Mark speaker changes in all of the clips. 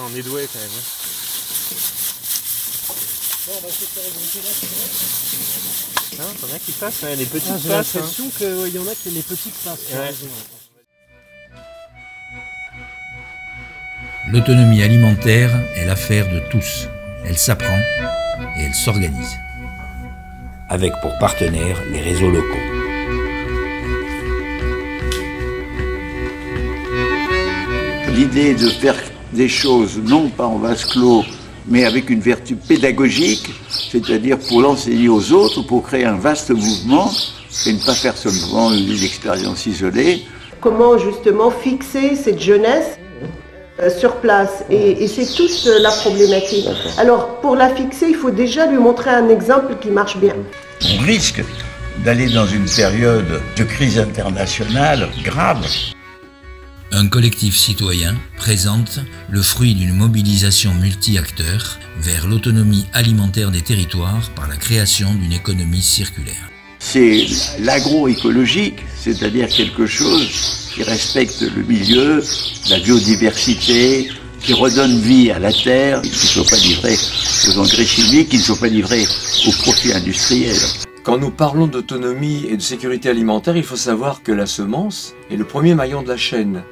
Speaker 1: hein, on est doué quand même. Hein.
Speaker 2: Bon, on va essayer de faire remonter là, c'est vrai.
Speaker 1: Hein, t'en as qui passent, hein, les petites
Speaker 2: J'ai
Speaker 1: passes.
Speaker 2: l'impression qu'il y en a qui les petites passes.
Speaker 1: Ouais.
Speaker 3: L'autonomie alimentaire est l'affaire de tous. Elle s'apprend et elle s'organise. Avec pour partenaires les réseaux locaux.
Speaker 4: L'idée de faire des choses non pas en vase clos, mais avec une vertu pédagogique, c'est-à-dire pour l'enseigner aux autres, pour créer un vaste mouvement, et ne pas faire seulement une expérience isolée.
Speaker 5: Comment justement fixer cette jeunesse sur place, et c'est toute la problématique. Alors pour la fixer, il faut déjà lui montrer un exemple qui marche bien.
Speaker 4: On risque d'aller dans une période de crise internationale grave.
Speaker 3: Un collectif citoyen présente le fruit d'une mobilisation multi-acteurs vers l'autonomie alimentaire des territoires par la création d'une économie circulaire.
Speaker 4: C'est l'agroécologique, c'est-à-dire quelque chose qui respecte le milieu, la biodiversité, qui redonne vie à la terre, qui ne soit pas livré aux engrais chimiques, qui ne soit pas livré au profit industriel.
Speaker 6: Quand nous parlons d'autonomie et de sécurité alimentaire, il faut savoir que la semence est le premier maillon de la chaîne.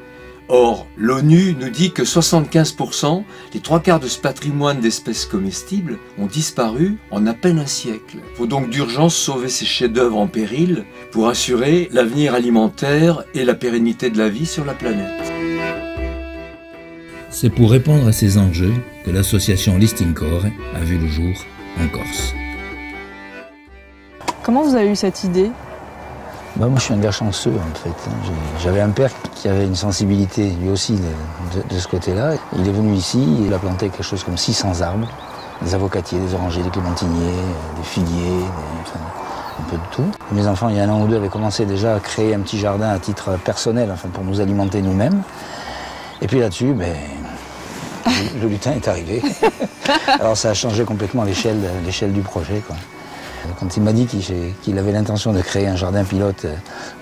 Speaker 6: Or, l'ONU nous dit que 75%, les 3/4 de ce patrimoine d'espèces comestibles, ont disparu en à peine un siècle. Il faut donc d'urgence sauver ces chefs-d'œuvre en péril pour assurer l'avenir alimentaire et la pérennité de la vie sur la planète.
Speaker 3: C'est pour répondre à ces enjeux que l'association Listing Corps a vu le jour en Corse.
Speaker 7: Comment vous avez eu cette idée ?
Speaker 8: Moi, je suis un gars chanceux, en fait. J'avais un père qui avait une sensibilité, lui aussi, de ce côté-là. Il est venu ici, il a planté quelque chose comme 600 arbres, des avocatiers, des orangers, des clémentiniers, des figuiers, enfin, un peu de tout. Mes enfants, il y a un an ou deux, avaient commencé déjà à créer un petit jardin à titre personnel, enfin, pour nous alimenter nous-mêmes. Et puis là-dessus, le lutin est arrivé. Alors ça a changé complètement l'échelle du projet, quoi. Quand il m'a dit qu'il avait l'intention de créer un jardin pilote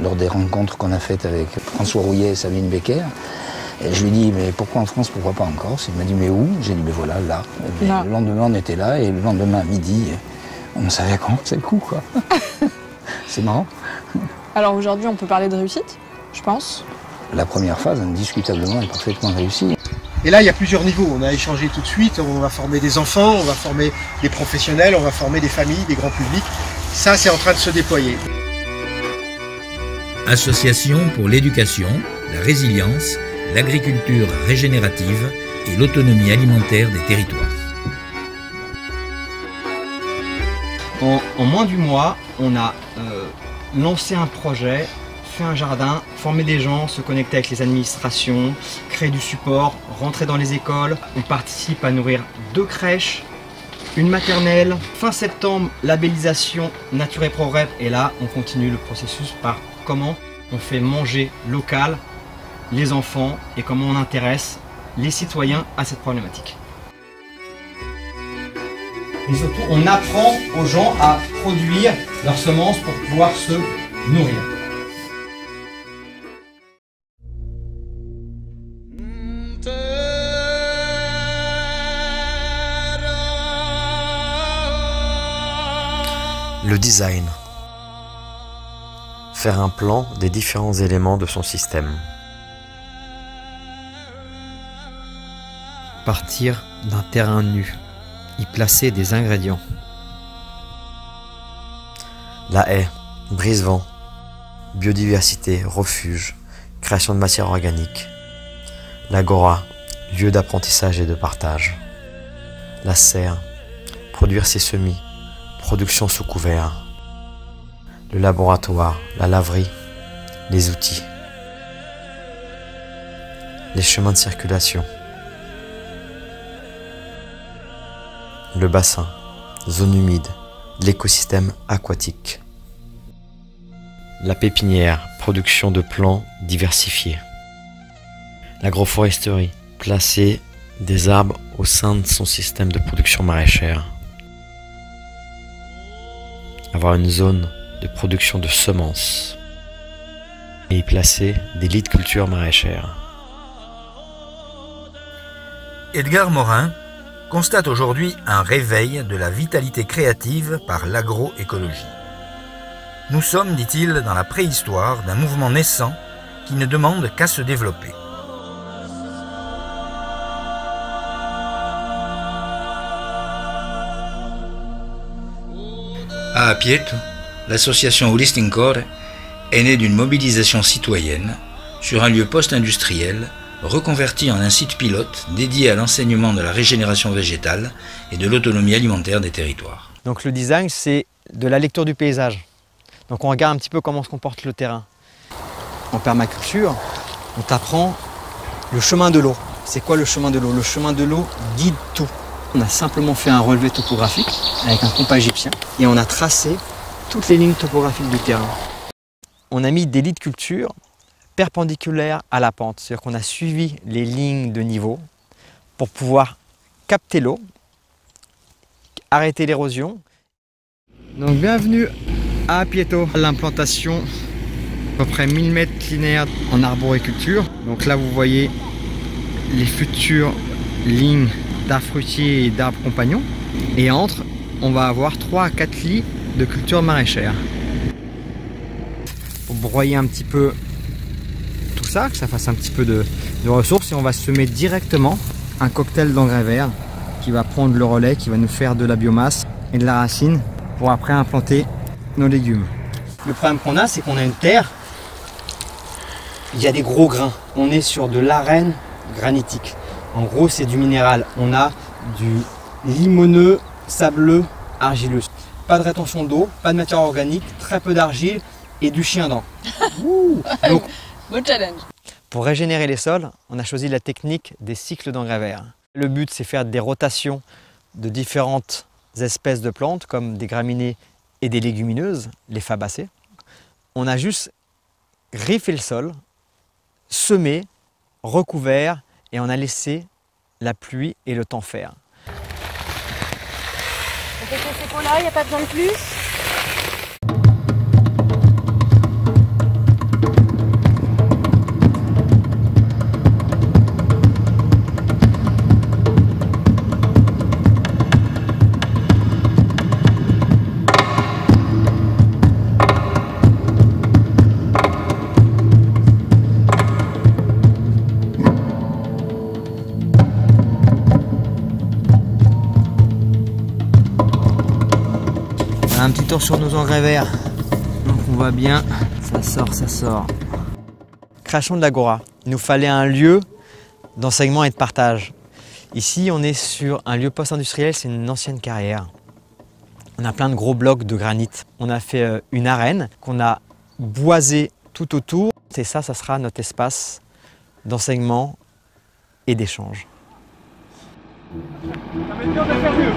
Speaker 8: lors des rencontres qu'on a faites avec François Rouillet et Sabine Becker, et je lui ai dit, mais pourquoi en France, pourquoi pas en Corse? Il m'a dit, mais où? J'ai dit, mais voilà, là. Le lendemain, on était là, et le lendemain à midi, on savait quand c'est le coup, quoi. C'est marrant.
Speaker 7: Alors aujourd'hui, on peut parler de réussite, je pense.
Speaker 8: La première phase, indiscutablement, est parfaitement réussie.
Speaker 2: Et là, il y a plusieurs niveaux. On a échangé tout de suite, on va former des enfants, on va former des professionnels, on va former des familles, des grands publics. Ça, c'est en train de se déployer.
Speaker 3: Association pour l'éducation, la résilience, l'agriculture régénérative et l'autonomie alimentaire des territoires.
Speaker 9: En moins du mois, on a lancé un projet, fait un jardin, former des gens, se connecter avec les administrations, créer du support, rentrer dans les écoles. On participe à nourrir 2 crèches, une maternelle. Fin septembre, labellisation Nature et Progrès. Et là, on continue le processus par comment on fait manger local les enfants et comment on intéresse les citoyens à cette problématique. Et surtout, on apprend aux gens à produire leurs semences pour pouvoir se nourrir.
Speaker 10: Le design. Faire un plan des différents éléments de son système. Partir d'un terrain nu, y placer des ingrédients. La haie, brise-vent, biodiversité, refuge, création de matière organique. L'agora, lieu d'apprentissage et de partage. La serre, produire ses semis, production sous couvert. Le laboratoire, la laverie, les outils. Les chemins de circulation. Le bassin, zone humide, l'écosystème aquatique. La pépinière, production de plants diversifiés. L'agroforesterie, placer des arbres au sein de son système de production maraîchère. Avoir une zone de production de semences et y placer des lits de culture maraîchère.
Speaker 3: Edgar Morin constate aujourd'hui un réveil de la vitalité créative par l'agroécologie. Nous sommes, dit-il, dans la préhistoire d'un mouvement naissant qui ne demande qu'à se développer. À Apieto, l'association Holistic Core est née d'une mobilisation citoyenne sur un lieu post-industriel reconverti en un site pilote dédié à l'enseignement de la régénération végétale et de l'autonomie alimentaire des territoires.
Speaker 9: Donc le design, c'est de la lecture du paysage. Donc on regarde un petit peu comment se comporte le terrain. En permaculture, on t'apprend le chemin de l'eau. C'est quoi le chemin de l'eau? Le chemin de l'eau guide tout. On a simplement fait un relevé topographique avec un compas égyptien et on a tracé toutes les lignes topographiques du terrain. On a mis des lits de culture perpendiculaires à la pente, c'est-à-dire qu'on a suivi les lignes de niveau pour pouvoir capter l'eau, arrêter l'érosion. Donc bienvenue à Apieto, l'implantation à peu près 1000 mètres linéaires en arboriculture. Donc là vous voyez les futures lignes d'arbres fruitiers et d'arbres compagnons. Et entre, on va avoir 3 à 4 lits de culture maraîchère. Pour broyer un petit peu tout ça, que ça fasse un petit peu de ressources, et on va semer directement un cocktail d'engrais verts qui va prendre le relais, qui va nous faire de la biomasse et de la racine pour après implanter nos légumes. Le problème qu'on a, c'est qu'on a une terre, il y a des gros grains. On est sur de l'arène granitique. En gros, c'est du minéral. On a du limoneux, sableux, argileux. Pas de rétention d'eau, pas de matière organique, très peu d'argile et du chien-dent. Donc,
Speaker 7: beau challenge.
Speaker 9: Pour régénérer les sols, on a choisi la technique des cycles d'engrais verts. Le but, c'est faire des rotations de différentes espèces de plantes, comme des graminées et des légumineuses, les fabacées. On a juste griffé le sol, semé, recouvert, et on a laissé la pluie et le temps faire.
Speaker 11: On fait ces pots-là, il n'y a pas besoin de plus.
Speaker 9: Un petit tour sur nos engrais verts. Donc on voit bien, ça sort, ça sort. Création de l'Agora. Il nous fallait un lieu d'enseignement et de partage. Ici, on est sur un lieu post-industriel, c'est une ancienne carrière. On a plein de gros blocs de granit. On a fait une arène qu'on a boisée tout autour. Et ça sera notre espace d'enseignement et d'échange.
Speaker 2: Ça va être dur de faire mieux.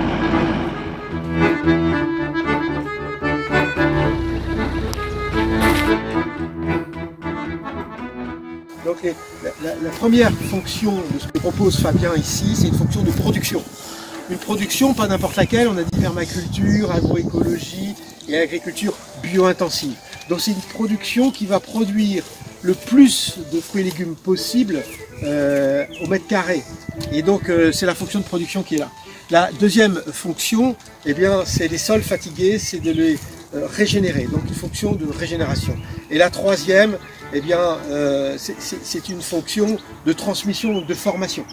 Speaker 2: Donc la première fonction de ce que propose Fabien ici, c'est une fonction de production. Une production, pas n'importe laquelle, on a dit permaculture, agroécologie et agriculture bio-intensive. Donc c'est une production qui va produire le plus de fruits et légumes possible au mètre carré. Et donc c'est la fonction de production qui est là. La deuxième fonction, eh bien, c'est les sols fatigués, c'est de les régénérer, donc une fonction de régénération. Et la troisième, eh bien, c'est une fonction de transmission, de formation.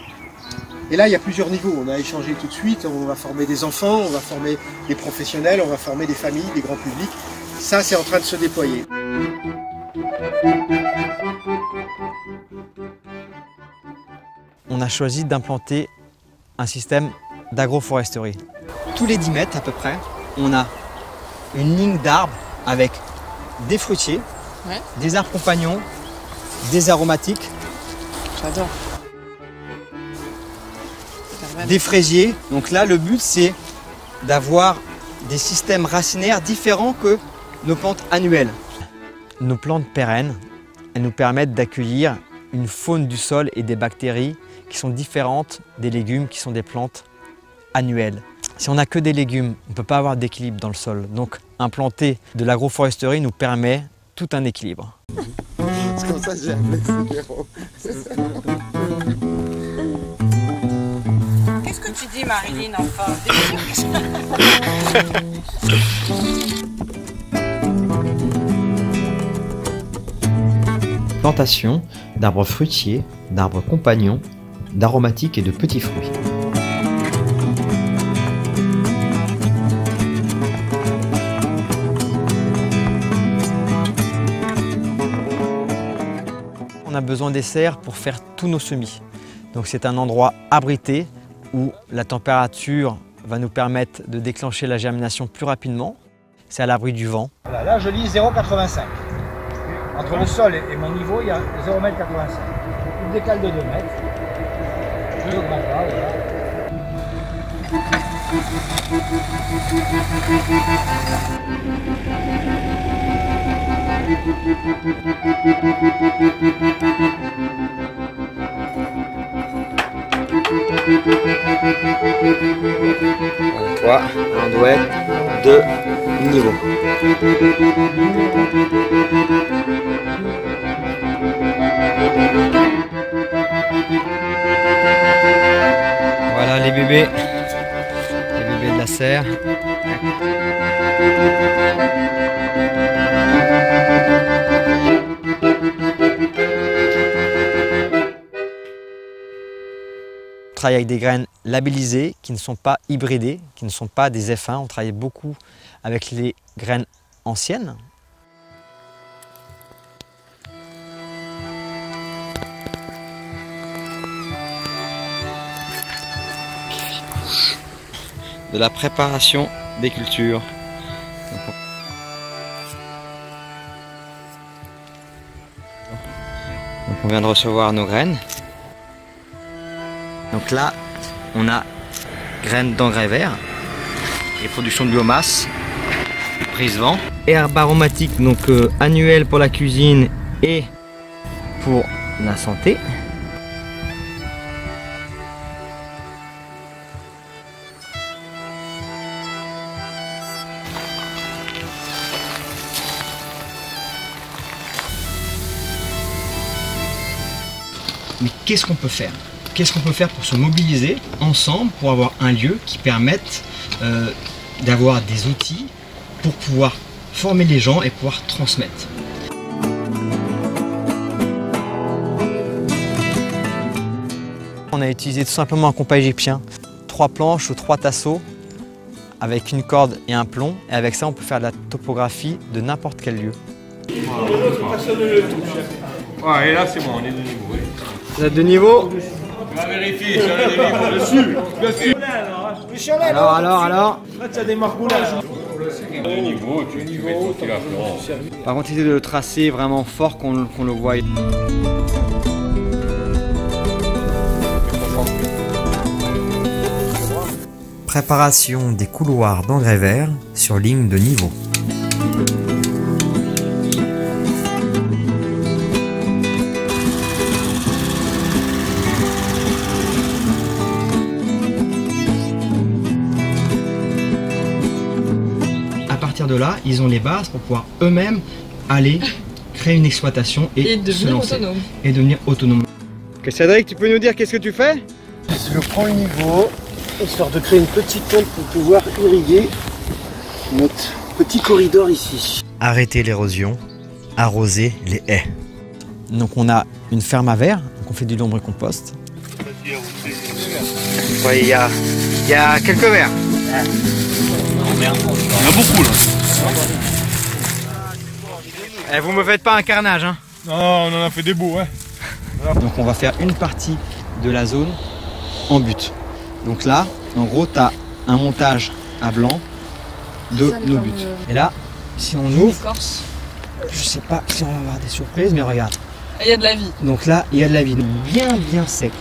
Speaker 2: Et là, il y a plusieurs niveaux. On a échangé tout de suite, on va former des enfants, on va former des professionnels, on va former des familles, des grands publics. Ça, c'est en train de se déployer.
Speaker 9: On a choisi d'implanter un système d'agroforesterie. Tous les 10 mètres à peu près, on a une ligne d'arbres avec des fruitiers,
Speaker 7: ouais,
Speaker 9: des arbres compagnons, des aromatiques,
Speaker 7: j'adore,
Speaker 9: des fraisiers. Donc là, le but, c'est d'avoir des systèmes racinaires différents que nos plantes annuelles. Nos plantes pérennes, elles nous permettent d'accueillir une faune du sol et des bactéries qui sont différentes des légumes qui sont des plantes annuelles. Si on n'a que des légumes, on ne peut pas avoir d'équilibre dans le sol. Donc implanter de l'agroforesterie nous permet tout un équilibre.
Speaker 2: C'est comme ça que j'ai appelé ce numéro.
Speaker 11: Marilyn, enfin.
Speaker 9: Plantation d'arbres fruitiers, d'arbres compagnons, d'aromatiques et de petits fruits. On a besoin des serres pour faire tous nos semis. Donc c'est un endroit abrité où la température va nous permettre de déclencher la germination plus rapidement. C'est à l'abri du vent.
Speaker 12: Voilà, là je lis 0,85. Entre le sol et mon niveau, il y a 0,85 m. Je décale de 2 mètres. Je augmente là, voilà.
Speaker 9: Toi, on doit être de niveau. Voilà les bébés de la serre. On travaille avec des graines labellisées qui ne sont pas hybridées, qui ne sont pas des F1. On travaille beaucoup avec les graines anciennes. De la préparation des cultures. Donc on vient de recevoir nos graines. Donc là, on a graines d'engrais verts et production de biomasse, prise vent. Herbes aromatiques, donc annuelles pour la cuisine et pour la santé. Mais qu'est-ce qu'on peut faire? Qu'est-ce qu'on peut faire pour se mobiliser ensemble, pour avoir un lieu qui permette d'avoir des outils pour pouvoir former les gens et pouvoir transmettre? On a utilisé tout simplement un compas égyptien, 3 planches ou 3 tasseaux avec une corde et un plomb, et avec ça on peut faire de la topographie de n'importe quel lieu.
Speaker 1: Ouais, et là c'est bon, on est de niveau. Oui.
Speaker 9: Vous êtes de niveau?
Speaker 1: On va vérifier si on est de niveau. Dessus.
Speaker 9: Alors.
Speaker 12: Là tu as des marcoulages.
Speaker 1: On est de niveau, tu mets ton fil à flanc.
Speaker 9: Par contre, essayez de le tracer vraiment fort qu'on le voie. Préparation des couloirs d'engrais verts sur ligne de niveau. À partir de là, ils ont les bases pour pouvoir eux-mêmes aller créer une exploitation et se lancer. Et devenir autonome. Okay, Cédric, tu peux nous dire qu'est-ce que tu fais?
Speaker 2: Je prends le niveau, histoire de créer une petite pompe pour pouvoir irriguer notre petit corridor ici.
Speaker 8: Arrêter l'érosion, arroser les haies.
Speaker 9: Donc on a une ferme à verre, donc on fait du lombricompost. Ouais, il y a quelques verres.
Speaker 1: Il y en a beaucoup là.
Speaker 9: Eh, vous me faites pas un carnage, hein?
Speaker 1: Non, on en a fait des bouts, ouais.
Speaker 9: Donc on va faire une partie de la zone en but. Donc là, en gros, tu as un montage à blanc de nos buts. Et là, si on ouvre, je sais pas si on va avoir des surprises, mais regarde.
Speaker 7: Il y a de la vie.
Speaker 9: Donc là, il y a de la vie. Donc bien sec.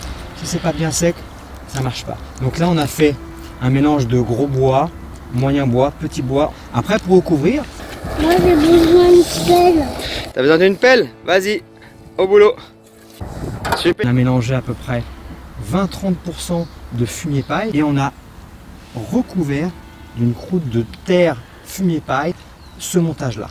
Speaker 9: Si c'est pas bien sec, ça marche pas. Donc là, on a fait un mélange de gros bois, moyen bois, petit bois. Après, pour recouvrir...
Speaker 13: Moi, j'ai besoin d'une pelle.
Speaker 9: T'as besoin d'une pelle? Vas-y, au boulot. Super. On a mélangé à peu près 20-30% de fumier paille et on a recouvert d'une croûte de terre fumier paille ce montage là.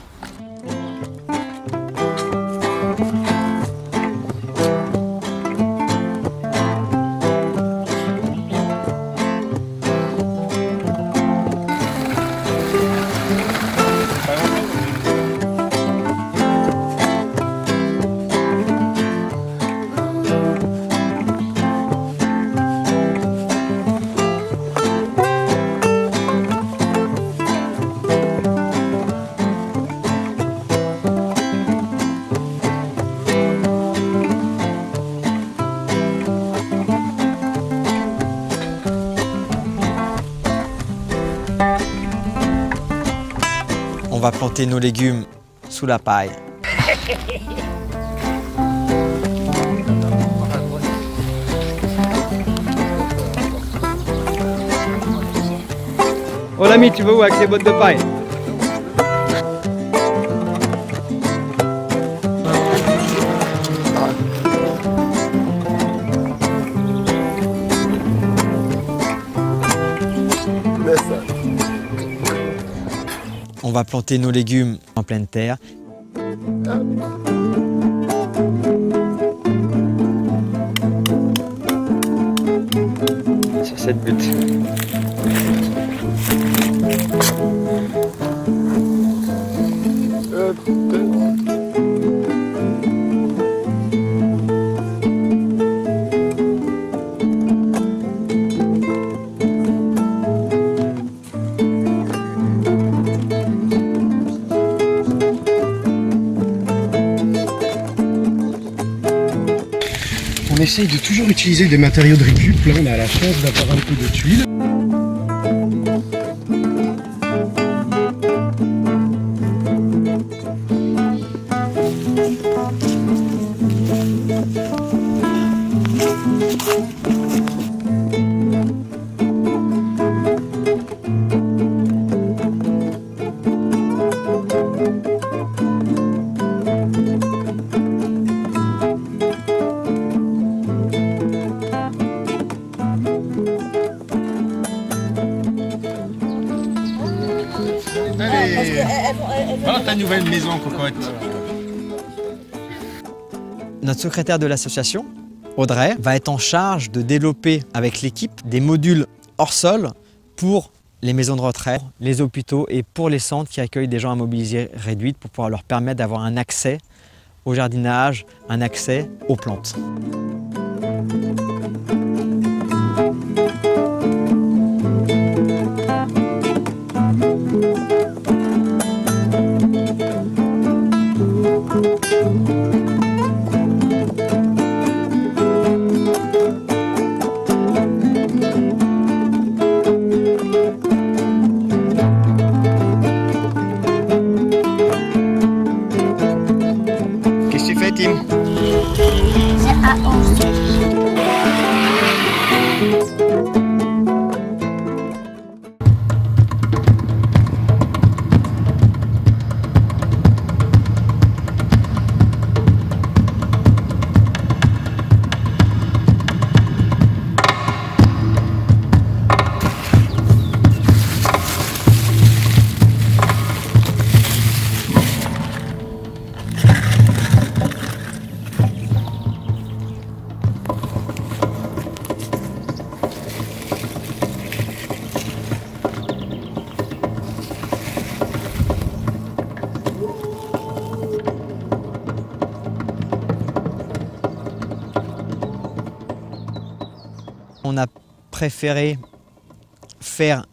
Speaker 9: On va planter nos légumes sous la paille. Oh l'ami, tu vas où avec tes bottes de paille? On va planter nos légumes en pleine terre. Sur cette butte.
Speaker 2: On essaye de toujours utiliser des matériaux de récup. Là, on a la chance d'avoir un peu de tuiles.
Speaker 12: Voilà ta nouvelle maison, cocotte.
Speaker 9: Notre secrétaire de l'association, Audrey, va être en charge de développer avec l'équipe des modules hors sol pour les maisons de retraite, les hôpitaux et pour les centres qui accueillent des gens à mobilité réduite pour pouvoir leur permettre d'avoir un accès au jardinage, un accès aux plantes. Qu'est-ce que tu fais, Tim?
Speaker 13: C'est à 11.
Speaker 9: On a préféré faire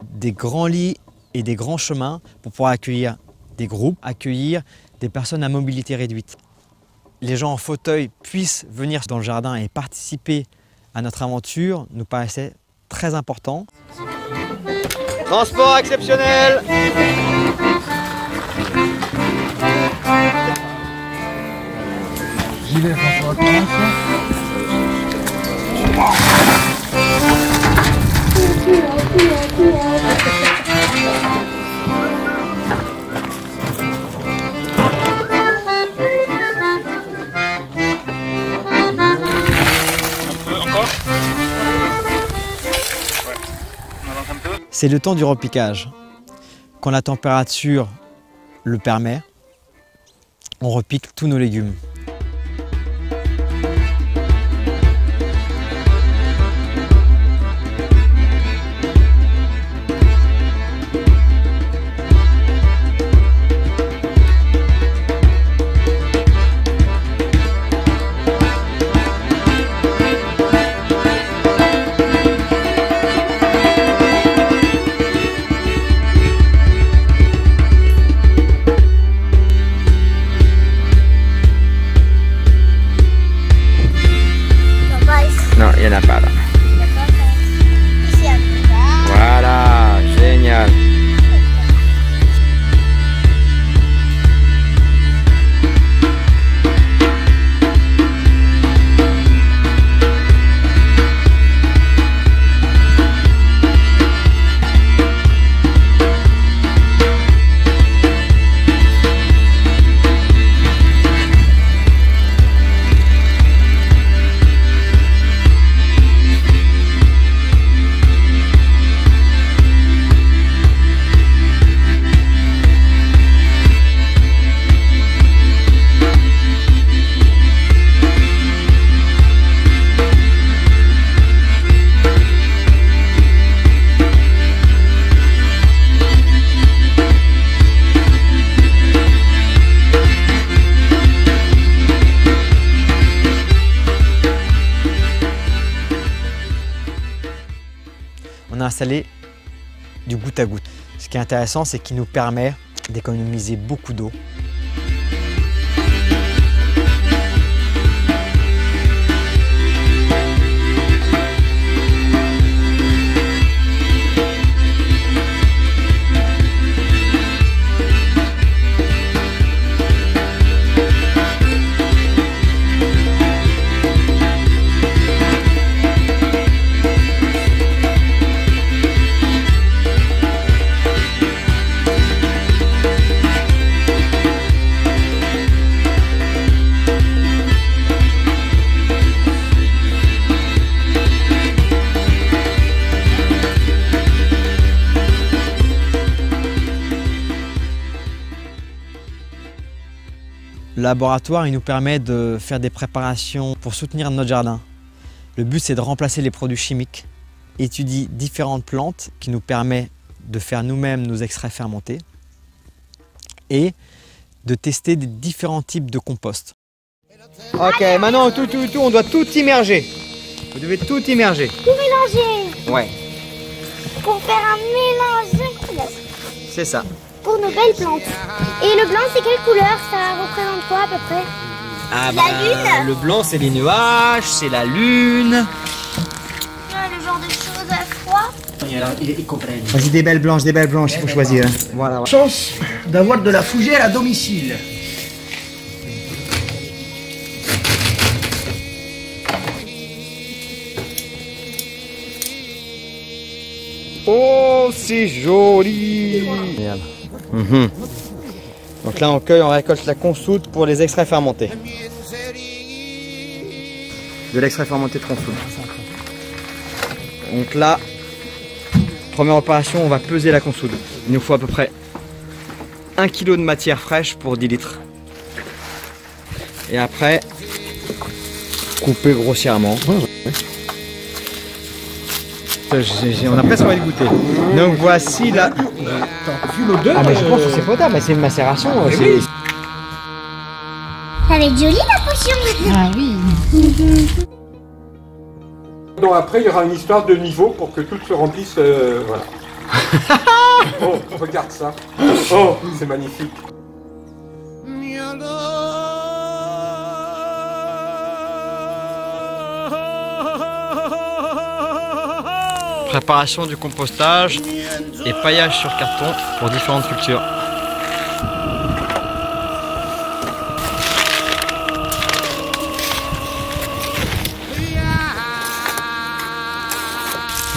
Speaker 9: des grands lits et des grands chemins pour pouvoir accueillir des groupes, accueillir des personnes à mobilité réduite. Les gens en fauteuil puissent venir dans le jardin et participer à notre aventure nous paraissait très important.
Speaker 14: Transport exceptionnel.
Speaker 12: J'y vais, François, commence.
Speaker 9: C'est le temps du repiquage. Quand la température le permet, on repique tous nos légumes. installer du goutte à goutte. Ce qui est intéressant, c'est qu'il nous permet d'économiser beaucoup d'eau. Le laboratoire, il nous permet de faire des préparations pour soutenir notre jardin. Le but, c'est de remplacer les produits chimiques, étudier différentes plantes qui nous permettent de faire nous-mêmes nos extraits fermentés et de tester des différents types de compost. Ok, maintenant on doit tout immerger. Vous devez tout immerger.
Speaker 11: Tout mélanger.
Speaker 9: Ouais,
Speaker 11: Pour faire un mélange incroyable.
Speaker 9: c'est ça.
Speaker 11: Pour nos belles plantes. Et le blanc, c'est quelle couleur? Ça représente quoi à peu près?
Speaker 9: Ah
Speaker 11: La lune.
Speaker 9: le blanc, c'est les nuages, c'est la lune.
Speaker 11: Ouais, le genre de choses à froid.
Speaker 9: Vas-y, des belles blanches, il faut choisir. Voilà.
Speaker 12: Chance d'avoir de la fougère à domicile.
Speaker 9: Oh, c'est joli! Génial. Donc là, on récolte la consoude pour les extraits fermentés. De l'extrait fermenté de consoude. Donc là, première opération, on va peser la consoude. Il nous faut à peu près 1 kg de matière fraîche pour 10 litres. Et après, couper grossièrement. On a presque envie de goûter. Donc voici la...
Speaker 12: Vu l'odeur.
Speaker 9: Ah mais je pense que c'est potable, mais c'est une macération.
Speaker 11: Ça va être joli la potion.
Speaker 13: Ah oui.
Speaker 1: Donc après, il y aura une histoire de niveau pour que tout se remplisse. Voilà. Oh, regarde ça. Oh, c'est magnifique.
Speaker 9: Préparation du compostage et paillage sur carton pour différentes cultures.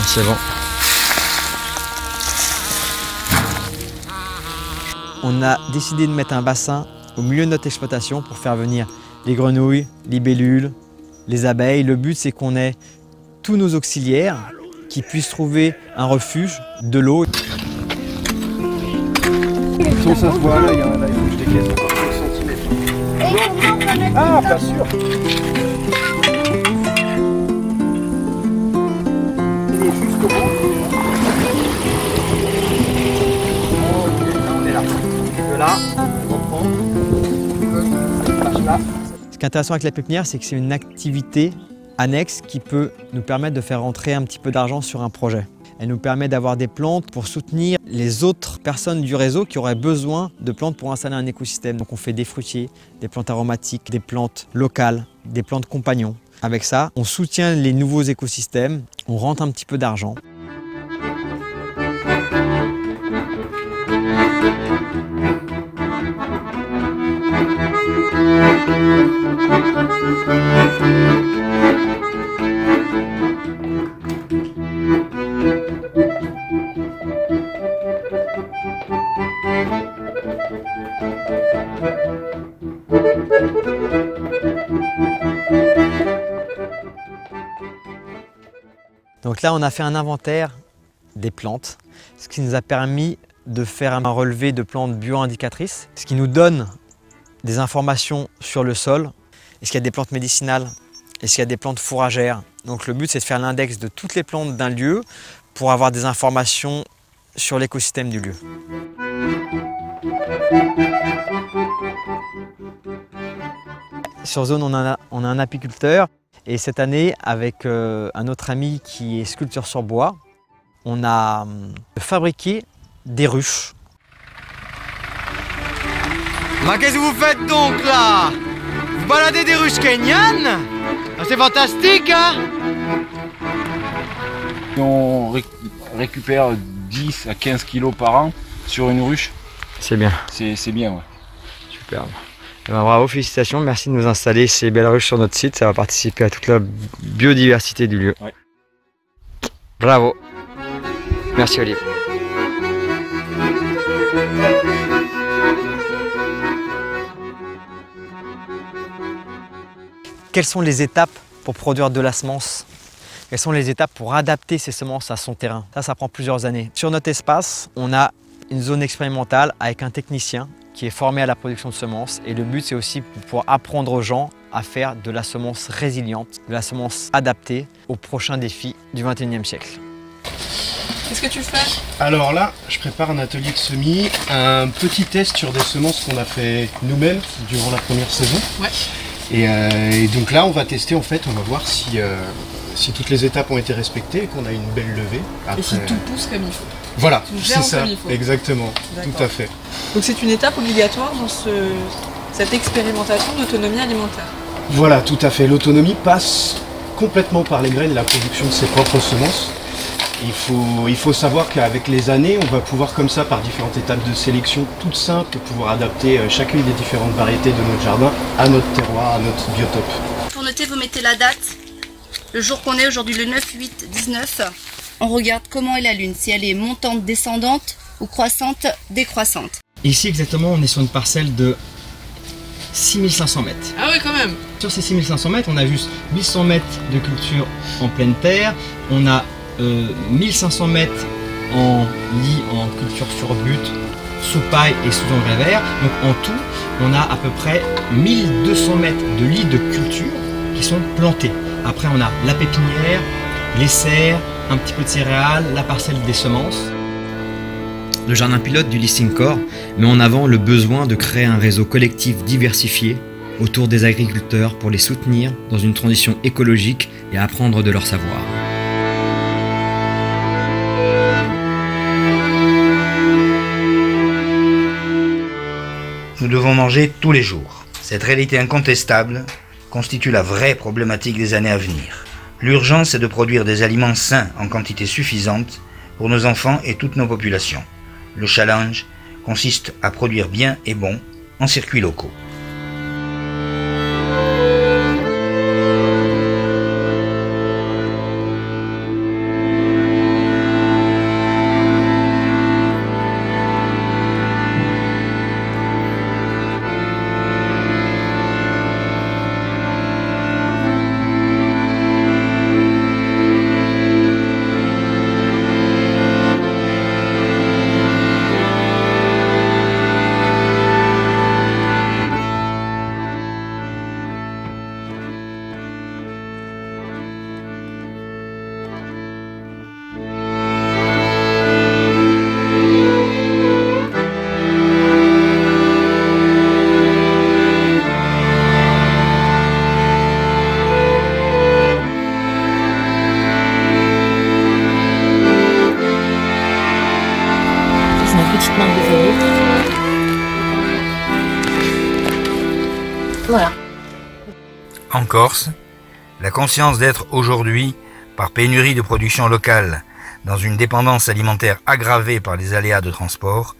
Speaker 9: C'est bon. On a décidé de mettre un bassin au milieu de notre exploitation pour faire venir les grenouilles, libellules, les abeilles. Le but, c'est qu'on ait tous nos auxiliaires qui puissent trouver un refuge, de l'eau.
Speaker 12: Sans ça se voit là, il y a un live, je décaisse encore 5 cm.
Speaker 11: Et comment on va mettre
Speaker 12: Ah,
Speaker 11: dedans?
Speaker 12: bien sûr. Jusqu'au bout. Ok, là on est là.
Speaker 9: De là,
Speaker 12: on reprend. Là.
Speaker 9: ce qui est intéressant avec la pépinière, c'est que c'est une activité annexe qui peut nous permettre de faire rentrer un petit peu d'argent sur un projet. Elle nous permet d'avoir des plantes pour soutenir les autres personnes du réseau qui auraient besoin de plantes pour installer un écosystème. Donc on fait des fruitiers, des plantes aromatiques, des plantes locales, des plantes compagnons. Avec ça, on soutient les nouveaux écosystèmes, on rentre un petit peu d'argent. Donc là, on a fait un inventaire des plantes, ce qui nous a permis de faire un relevé de plantes bio-indicatrices, ce qui nous donne des informations sur le sol. Est-ce qu'il y a des plantes médicinales? Est-ce qu'il y a des plantes fourragères? Donc le but, c'est de faire l'index de toutes les plantes d'un lieu pour avoir des informations sur l'écosystème du lieu. Sur zone, on a un apiculteur. Et cette année, avec un autre ami qui est sculpteur sur bois, on a fabriqué des ruches. Mais qu'est-ce que vous faites donc là? Vous baladez des ruches kenyanes? C'est fantastique, hein?
Speaker 14: On récupère 10 à 15 kilos par an sur une ruche.
Speaker 9: C'est bien.
Speaker 14: C'est bien, ouais.
Speaker 9: Superbe. Eh ben, bravo, félicitations, merci de nous installer ces belles ruches sur notre site, ça va participer à toute la biodiversité du lieu.
Speaker 14: Ouais.
Speaker 9: Bravo. Merci Olivier. Quelles sont les étapes pour produire de la semence? Quelles sont les étapes pour adapter ces semences à son terrain? Ça prend plusieurs années. Sur notre espace, on a une zone expérimentale avec un technicien qui est formé à la production de semences. Et le but, c'est aussi de pouvoir apprendre aux gens à faire de la semence résiliente, de la semence adaptée aux prochains défis du XXIe siècle.
Speaker 7: Qu'est-ce que tu fais?
Speaker 2: Alors là, je prépare un atelier de semis, un petit test sur des semences qu'on a fait nous-mêmes durant la première saison.
Speaker 7: Ouais.
Speaker 2: Et donc là, on va tester, en fait, on va voir si toutes les étapes ont été respectées et qu'on a une belle levée. Après...
Speaker 7: Et si tout pousse comme il faut.
Speaker 2: Voilà,
Speaker 7: tout
Speaker 2: c'est ça,
Speaker 7: comme il faut.
Speaker 2: exactement, tout à fait.
Speaker 7: Donc c'est une étape obligatoire dans cette expérimentation d'autonomie alimentaire.
Speaker 2: Voilà, tout à fait. L'autonomie passe complètement par les graines, la production de ses propres semences. Il faut savoir qu'avec les années, on va pouvoir comme ça, par différentes étapes de sélection toutes simples, pouvoir adapter chacune des différentes variétés de notre jardin à notre terroir, à notre biotope.
Speaker 15: Pour noter, vous mettez la date, le jour qu'on est aujourd'hui, le 9-8-19. On regarde comment est la lune, si elle est montante, descendante ou croissante, décroissante.
Speaker 9: Ici exactement, on est sur une parcelle de 6500 mètres.
Speaker 7: Ah oui, quand même.
Speaker 9: Sur ces 6500 mètres, on a juste 800 mètres de culture en pleine terre, on a 1500 mètres en lit, en culture sur butte, sous paille et sous engrais vert. Donc en tout, on a à peu près 1200 mètres de lits de culture qui sont plantés. Après, on a la pépinière, les serres, un petit peu de céréales, la parcelle des semences.
Speaker 16: Le jardin pilote du Listing Corps met en avant le besoin de créer un réseau collectif diversifié autour des agriculteurs pour les soutenir dans une transition écologique et apprendre de leur savoir.
Speaker 3: Nous devons manger tous les jours. Cette réalité incontestable constitue la vraie problématique des années à venir. L'urgence est de produire des aliments sains en quantité suffisante pour nos enfants et toutes nos populations. Le challenge consiste à produire bien et bon en circuits locaux.
Speaker 11: Voilà.
Speaker 3: En Corse, la conscience d'être aujourd'hui, par pénurie de production locale, dans une dépendance alimentaire aggravée par les aléas de transport,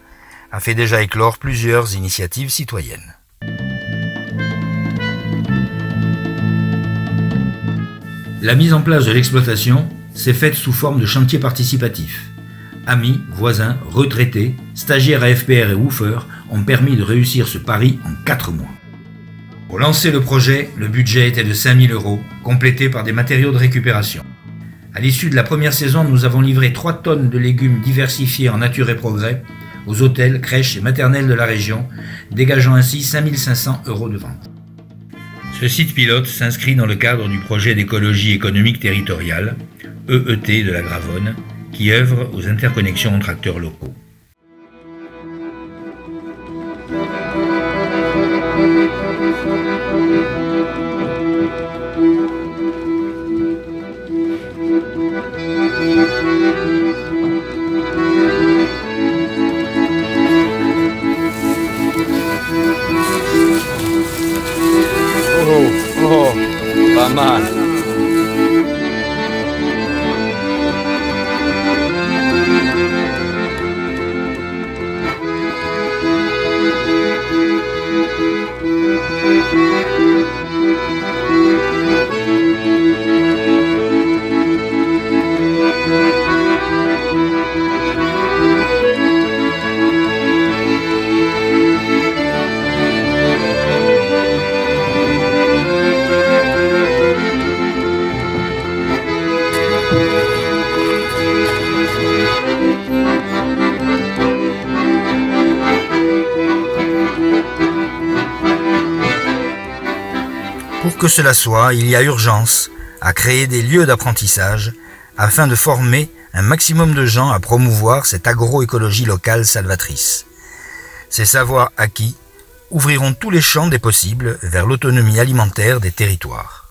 Speaker 3: a fait déjà éclore plusieurs initiatives citoyennes. La mise en place de l'exploitation s'est faite sous forme de chantier participatif. Amis, voisins, retraités, stagiaires à FPR et woofers ont permis de réussir ce pari en 4 mois. Pour lancer le projet, le budget était de 5 000 €, complété par des matériaux de récupération. À l'issue de la première saison, nous avons livré 3 tonnes de légumes diversifiés en nature et progrès aux hôtels, crèches et maternelles de la région, dégageant ainsi 5 500 € de vente. Ce site pilote s'inscrit dans le cadre du projet d'écologie économique territoriale, EET de la Gravonne, qui œuvre aux interconnexions entre acteurs locaux. que cela soit, il y a urgence à créer des lieux d'apprentissage afin de former un maximum de gens à promouvoir cette agroécologie locale salvatrice. Ces savoirs acquis ouvriront tous les champs des possibles vers l'autonomie alimentaire des territoires.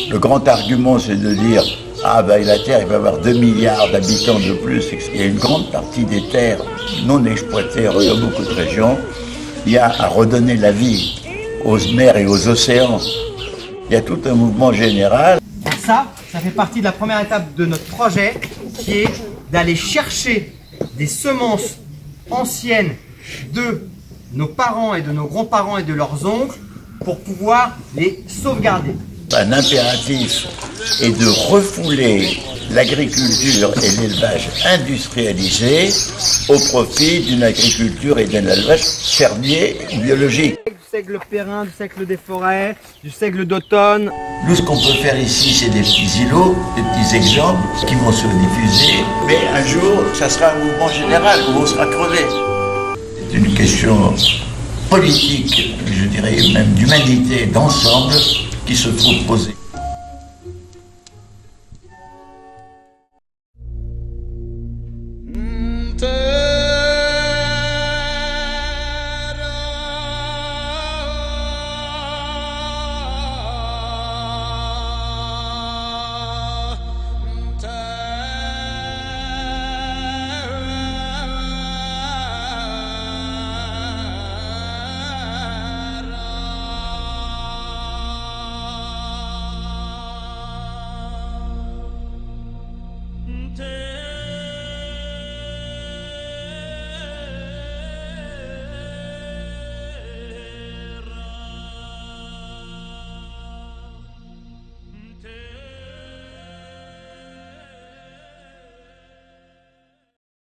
Speaker 4: Le grand argument, c'est de dire « Ah ben la Terre, il va y avoir 2 milliards d'habitants de plus. » Il y a une grande partie des terres non exploitées dans beaucoup de régions. Il y a à redonner la vie aux mers et aux océans. Il y a tout un mouvement général.
Speaker 9: Ça fait partie de la première étape de notre projet, qui est d'aller chercher des semences anciennes de nos parents et de nos grands-parents et de leurs oncles pour pouvoir les sauvegarder.
Speaker 4: Un impératif est de refouler l'agriculture et l'élevage industrialisé au profit d'une agriculture et d'un élevage fermier biologique.
Speaker 9: Du seigle périn, du seigle des forêts, du seigle d'automne.
Speaker 4: Nous, ce qu'on peut faire ici, c'est des petits îlots, des petits exemples qui vont se diffuser. Mais un jour, ça sera un mouvement général où on sera crevé. C'est une question politique, je dirais même d'humanité, d'ensemble, qui se trouve posée.